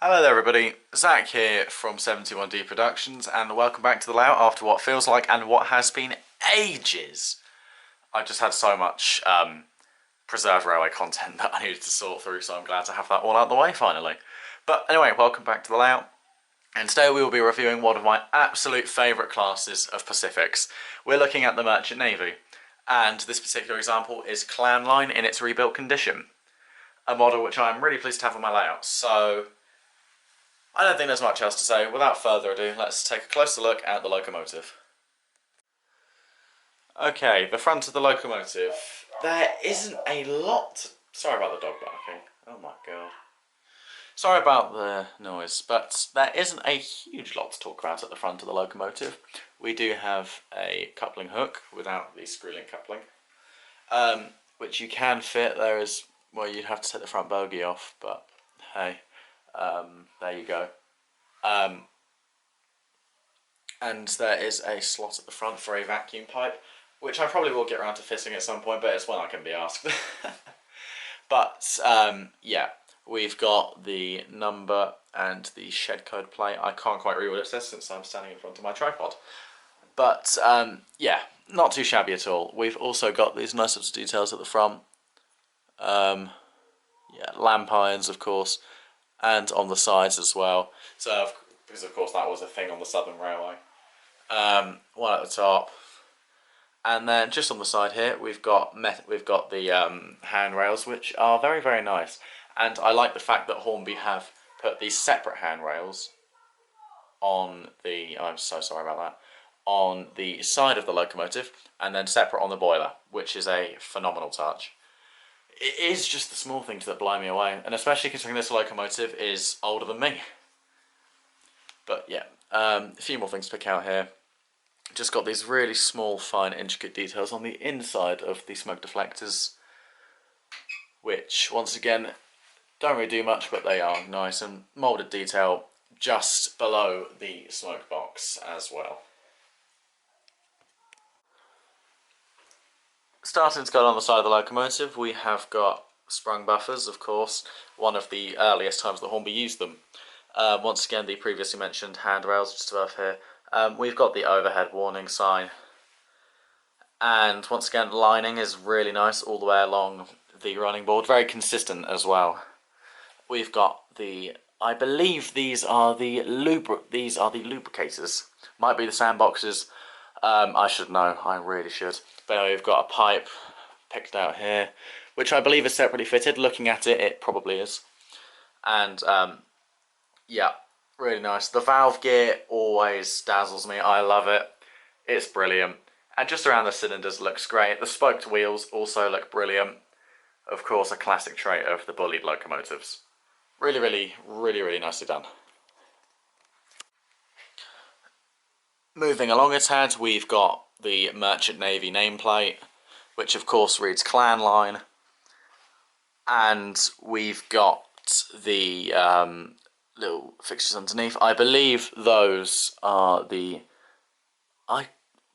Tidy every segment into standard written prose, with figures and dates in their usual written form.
Hello there everybody, Zach here from 71D Productions and welcome back to the layout after what feels like and what has been ages. I just had so much preserved railway content that I needed to sort through, so I'm glad to have that all out of the way finally. But anyway, welcome back to the layout, and today we will be reviewing one of my absolute favourite classes of Pacifics. We're looking at the Merchant Navy, and this particular example is Clan Line in its rebuilt condition. A model which I'm really pleased to have on my layout, so I don't think there's much else to say. Without further ado, let's take a closer look at the locomotive. Okay, the front of the locomotive. There isn't a lot... Sorry about the dog barking. Oh my god. Sorry about the noise, but there isn't a huge lot to talk about at the front of the locomotive. We do have a coupling hook without the screw-link coupling, which you can fit. There is... well, you'd have to take the front bogie off, but hey. There you go. And there is a slot at the front for a vacuum pipe, which I probably will get around to fitting at some point, but it's when I can be asked. But yeah, we've got the number and the shed code plate. I can't quite read what it says since I'm standing in front of my tripod. But yeah, not too shabby at all. We've also got these nice little details at the front. Yeah, lamp irons, of course. And on the sides as well. So, because of course that was a thing on the Southern Railway. One at the top, and then just on the side here we've got the handrails, which are very, very nice. And I like the fact that Hornby have put these separate handrails on the. I'm so sorry about that. On the side of the locomotive, and then separate on the boiler, which is a phenomenal touch. It is just the small things that blow me away, and especially considering this locomotive is older than me. But yeah, a few more things to pick out here. Just got these really small, fine, intricate details on the inside of the smoke deflectors, which, once again, don't really do much, but they are nice, and moulded detail just below the smoke box as well. Starting to go on the side of the locomotive, we have got sprung buffers, of course, one of the earliest times that Hornby used them. Once again, the previously mentioned handrails just above here. We've got the overhead warning sign. And once again, lining is really nice all the way along the running board, very consistent as well. We've got the, I believe these are the lubricators. Might be the sandboxes. I should know, I really should. But anyway, we've got a pipe picked out here, which I believe is separately fitted. Looking at it, it probably is. And yeah, really nice. The valve gear always dazzles me. I love it. It's brilliant. And just around the cylinders looks great. The spoked wheels also look brilliant. Of course, a classic trait of the bullied locomotives. Really, really, really, really nicely done. Moving along a tad, we've got the Merchant Navy nameplate, which of course reads Clan Line, and we've got the little fixtures underneath. I believe those are I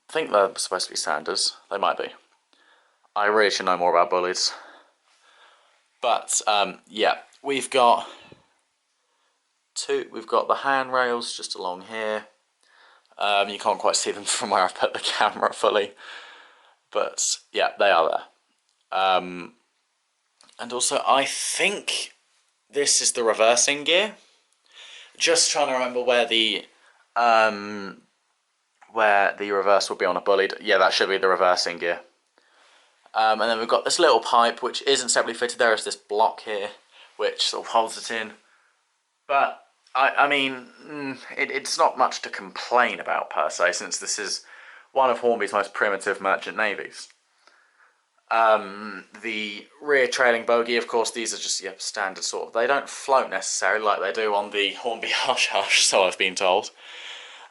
think they're supposed to be Sanders. They might be. I really should know more about bullies. But yeah, we've got the handrails just along here. You can't quite see them from where I've put the camera fully, but yeah, they are there. And also, I think this is the reversing gear. Just trying to remember where the reverse would be on a bullied. Yeah, that should be the reversing gear. And then we've got this little pipe, which isn't separately fitted. There is this block here, which sort of holds it in, but I mean, it's not much to complain about per se, since this is one of Hornby's most primitive merchant navies. The rear trailing bogie, of course, these are just standard sort of. They don't float necessarily like they do on the Hornby Hush Hush, so I've been told.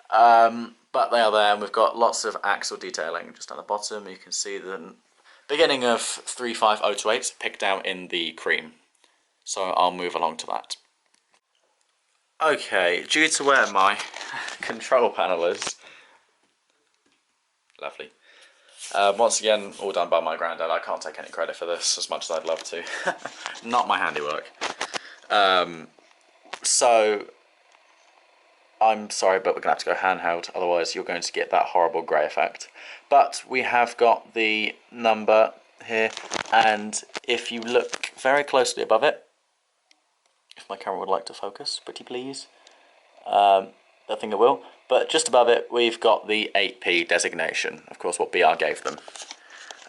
But they are there, and we've got lots of axle detailing just down the bottom. You can see the beginning of 35028 picked out in the cream. So I'll move along to that. Okay, due to where my control panel is, lovely. Once again, all done by my granddad. I can't take any credit for this, as much as I'd love to. Not my handiwork. So I'm sorry, but we're going to have to go handheld, otherwise you're going to get that horrible grey effect. But we have got the number here, and if you look very closely above it, if my camera would like to focus, pretty please, I think it will, but just above it we've got the 8p designation, of course what BR gave them.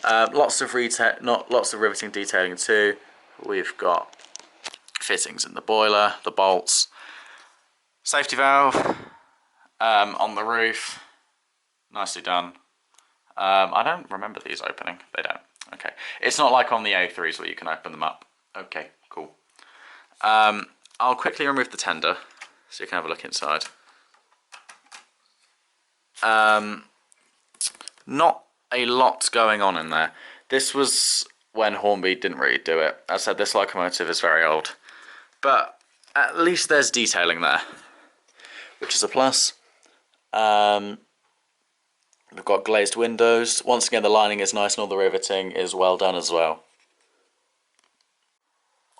Lots of riveting detailing too. We've got fittings in the boiler, the bolts, safety valve on the roof, nicely done. I don't remember these opening, they don't. Okay, it's not like on the A3s where you can open them up. Okay, cool. I'll quickly remove the tender so you can have a look inside. Not a lot going on in there. This was when Hornby didn't really do it. As I said, this locomotive is very old, but at least there's detailing there, which is a plus. We've got glazed windows. Once again, the lining is nice and all the riveting is well done as well.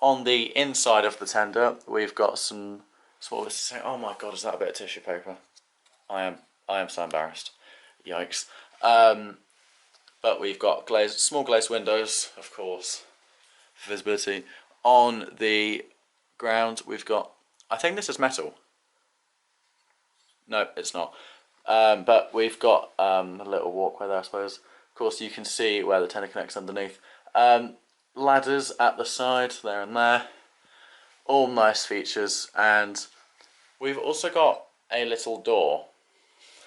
On the inside of the tender, we've got some small bits to say. Oh my god, is that a bit of tissue paper? I am so embarrassed. Yikes. But we've got small glazed windows, of course, for visibility. On the ground, we've got, I think this is metal. No, it's not. But we've got a little walkway there, I suppose. Of course, you can see where the tender connects underneath. Ladders at the side, there and there. All nice features. And we've also got a little door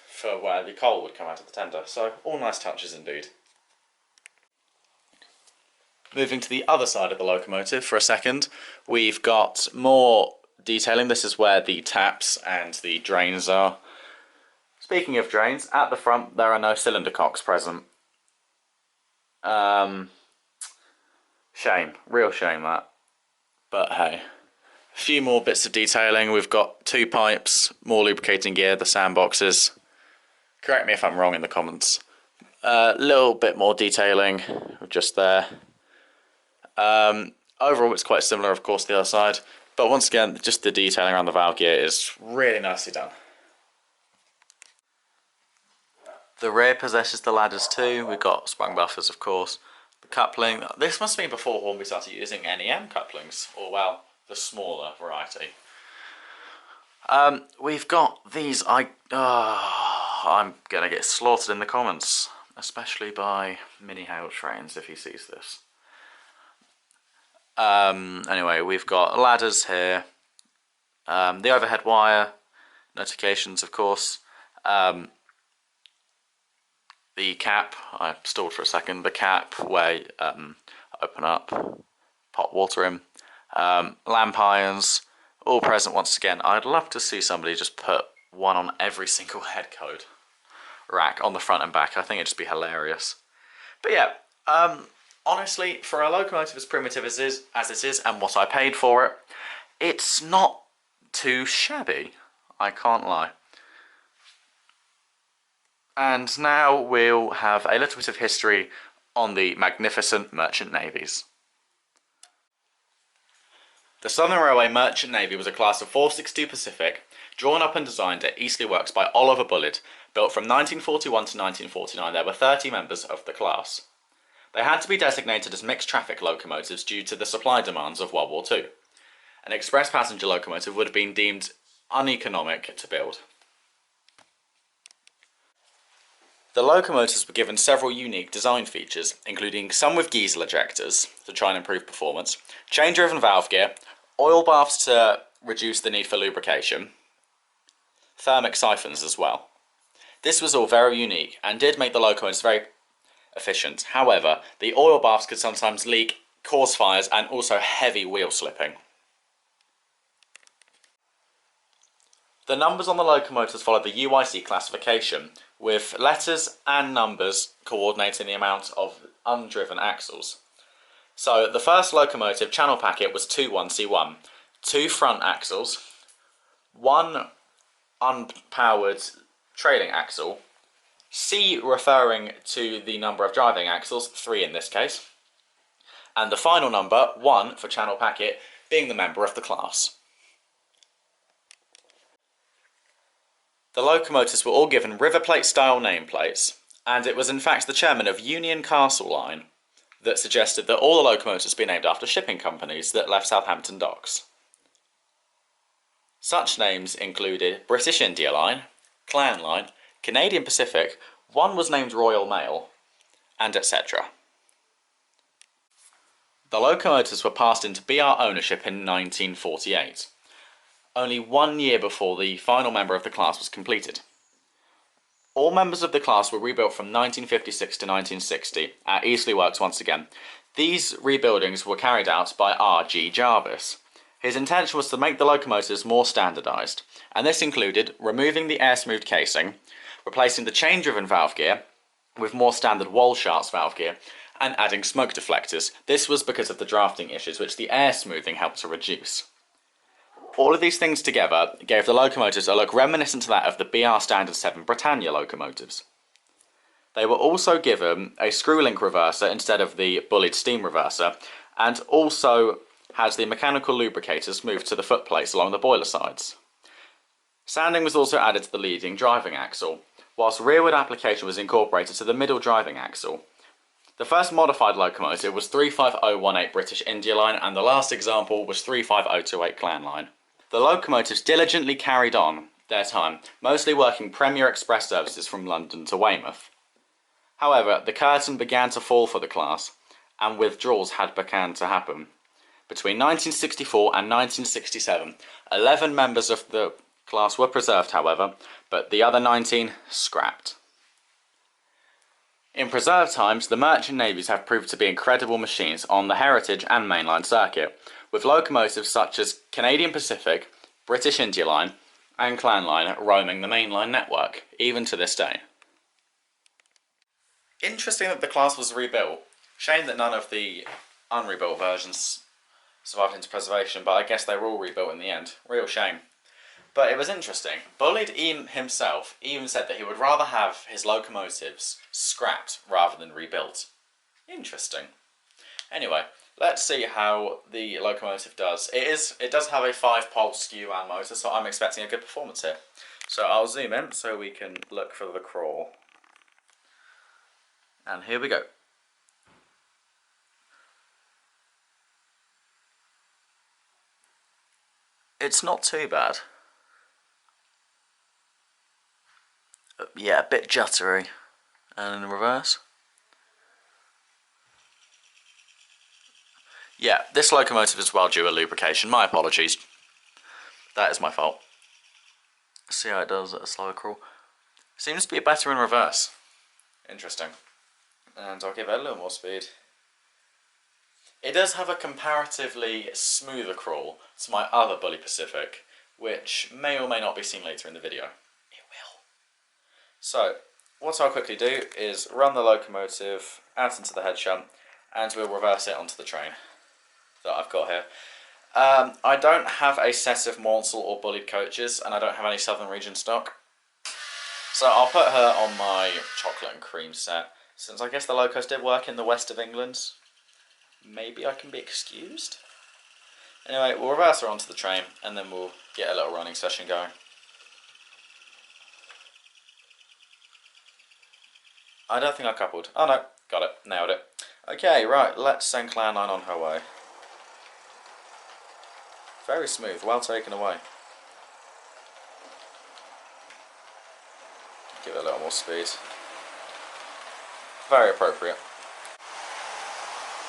for where the coal would come out of the tender. So, all nice touches indeed. Moving to the other side of the locomotive for a second, we've got more detailing. This is where the taps and the drains are. Speaking of drains, at the front there are no cylinder cocks present. Shame, real shame that. But hey, a few more bits of detailing. We've got 2 pipes, more lubricating gear, the sandboxes. Correct me if I'm wrong in the comments. A little bit more detailing just there. Overall it's quite similar, of course, the other side. But once again, just the detailing around the valve gear is really nicely done. The rear possesses the ladders too. We've got sprung buffers, of course. The coupling. This must have been before Hornby started using NEM couplings, or well, the smaller variety. We've got these. I'm gonna get slaughtered in the comments, especially by Mini Hail Trains if he sees this. Anyway, we've got ladders here. The overhead wire notifications, of course. The cap, I stalled for a second, the cap where open up, pot water in, lamp irons, all present once again. I'd love to see somebody just put one on every single head code rack on the front and back. I think it'd just be hilarious. But yeah, honestly, for a locomotive as primitive as it is and what I paid for it, it's not too shabby, I can't lie. And now we'll have a little bit of history on the magnificent merchant navies. The Southern Railway Merchant Navy was a class of 462 Pacific, drawn up and designed at Eastleigh Works by Oliver Bullitt. Built from 1941 to 1949, there were 30 members of the class. They had to be designated as mixed traffic locomotives due to the supply demands of World War II. An express passenger locomotive would have been deemed uneconomic to build. The locomotives were given several unique design features, including some with diesel ejectors to try and improve performance, chain-driven valve gear, oil baths to reduce the need for lubrication, thermic siphons as well. This was all very unique and did make the locomotives very efficient. However, the oil baths could sometimes leak, cause fires, and also heavy wheel slipping. The numbers on the locomotives followed the UIC classification, with letters and numbers coordinating the amount of undriven axles. So the first locomotive channel packet was 21C1, 2 front axles, 1 unpowered trailing axle, C referring to the number of driving axles, 3 in this case, and the final number, 1 for channel packet, being the member of the class. The locomotives were all given River Plate style nameplates, and it was in fact the chairman of Union Castle Line that suggested that all the locomotives be named after shipping companies that left Southampton docks. Such names included British India Line, Clan Line, Canadian Pacific, one was named Royal Mail, and etc. The locomotives were passed into BR ownership in 1948, only 1 year before the final member of the class was completed. All members of the class were rebuilt from 1956 to 1960 at Eastleigh Works once again. These rebuildings were carried out by R.G. Jarvis. His intention was to make the locomotives more standardised, and this included removing the air-smoothed casing, replacing the chain-driven valve gear with more standard Walschaerts valve gear, and adding smoke deflectors. This was because of the drafting issues, which the air smoothing helped to reduce. All of these things together gave the locomotives a look reminiscent to that of the BR Standard 7 Britannia locomotives. They were also given a screw-link reverser instead of the bullied steam reverser, and also had the mechanical lubricators moved to the footplates along the boiler sides. Sanding was also added to the leading driving axle, whilst rearward application was incorporated to the middle driving axle. The first modified locomotive was 35018 British India Line, and the last example was 35028 Clan Line. The locomotives diligently carried on their time, mostly working Premier Express services from London to Weymouth. However, the curtain began to fall for the class, and withdrawals had begun to happen. Between 1964 and 1967, 11 members of the class were preserved, however, but the other 19 scrapped. In preserved times, the merchant navies have proved to be incredible machines on the Heritage and Mainline circuit, with locomotives such as Canadian Pacific, British India Line, and Clan Line roaming the mainline network, even to this day. Interesting that the class was rebuilt. Shame that none of the unrebuilt versions survived into preservation, but I guess they were all rebuilt in the end. Real shame. But it was interesting. Bullied himself even said that he would rather have his locomotives scrapped rather than rebuilt. Interesting. Anyway, let's see how the locomotive does. It does have a 5-pole skew and motor, so I'm expecting a good performance here. So I'll zoom in so we can look for the crawl. And here we go. It's not too bad. Yeah, a bit juttery. And in reverse. Yeah, this locomotive is well due a lubrication. My apologies. That is my fault. See how it does at a slower crawl. Seems to be better in reverse. Interesting. And I'll give it a little more speed. It does have a comparatively smoother crawl to my other Bully Pacific, which may or may not be seen later in the video. It will. So, what I'll quickly do is run the locomotive out into the head shunt, and we'll reverse it onto the train that I've got here. I don't have a set of Maunsell or Bullied coaches, and I don't have any Southern Region stock. So I'll put her on my chocolate and cream set, since I guess the locos did work in the west of England. Maybe I can be excused? Anyway, we'll reverse her onto the train, and then we'll get a little running session going. I don't think I coupled. Oh no, got it, nailed it. Okay, right, let's send Clan 9 on her way. Very smooth, well taken away. Give it a little more speed. Very appropriate.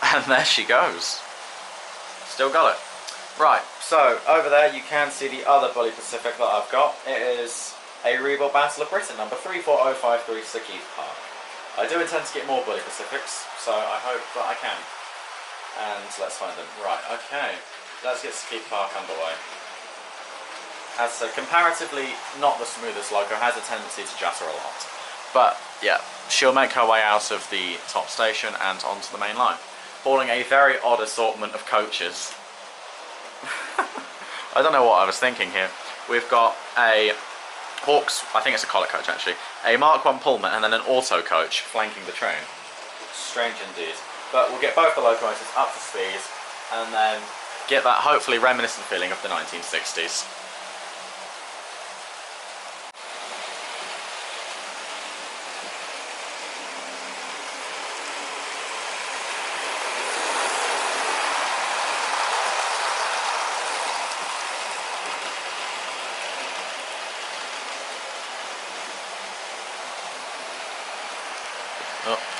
And there she goes. Still got it. Right, so over there you can see the other Bully Pacific that I've got. It is a rebuilt Battle of Britain, number 34053 Keith Park. I do intend to get more Bully Pacifics, so I hope that I can. And let's find them. Right, okay. Let's get Keith Park underway. As I said, comparatively not the smoothest loco, has a tendency to jutter a lot. But yeah, she'll make her way out of the top station and onto the main line, boarding a very odd assortment of coaches. I don't know what I was thinking here. We've got a Hawks, I think it's a collar coach actually, a Mark 1 Pullman and then an auto coach flanking the train. Strange indeed. But we'll get both the locomotives up to speed and then get that hopefully reminiscent feeling of the 1960s. Oh.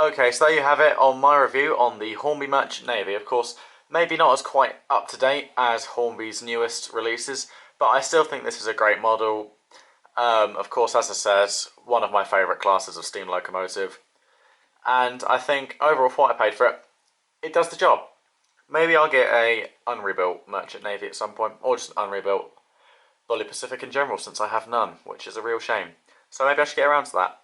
Okay, so there you have it on my review on the Hornby Merchant Navy. Of course, maybe not as quite up to date as Hornby's newest releases, but I still think this is a great model. Of course, as I said, one of my favourite classes of steam locomotive. And I think overall for what I paid for it, it does the job. Maybe I'll get a unrebuilt Merchant Navy at some point, or just an unrebuilt Bully Pacific in general, since I have none, which is a real shame. So maybe I should get around to that.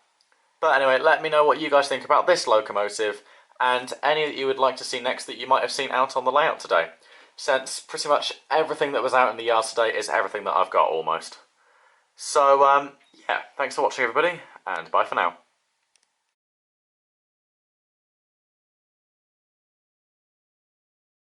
But anyway, let me know what you guys think about this locomotive, and any that you would like to see next that you might have seen out on the layout today, since pretty much everything that was out in the yards today is everything that I've got almost. So, yeah, thanks for watching everybody, and bye for now.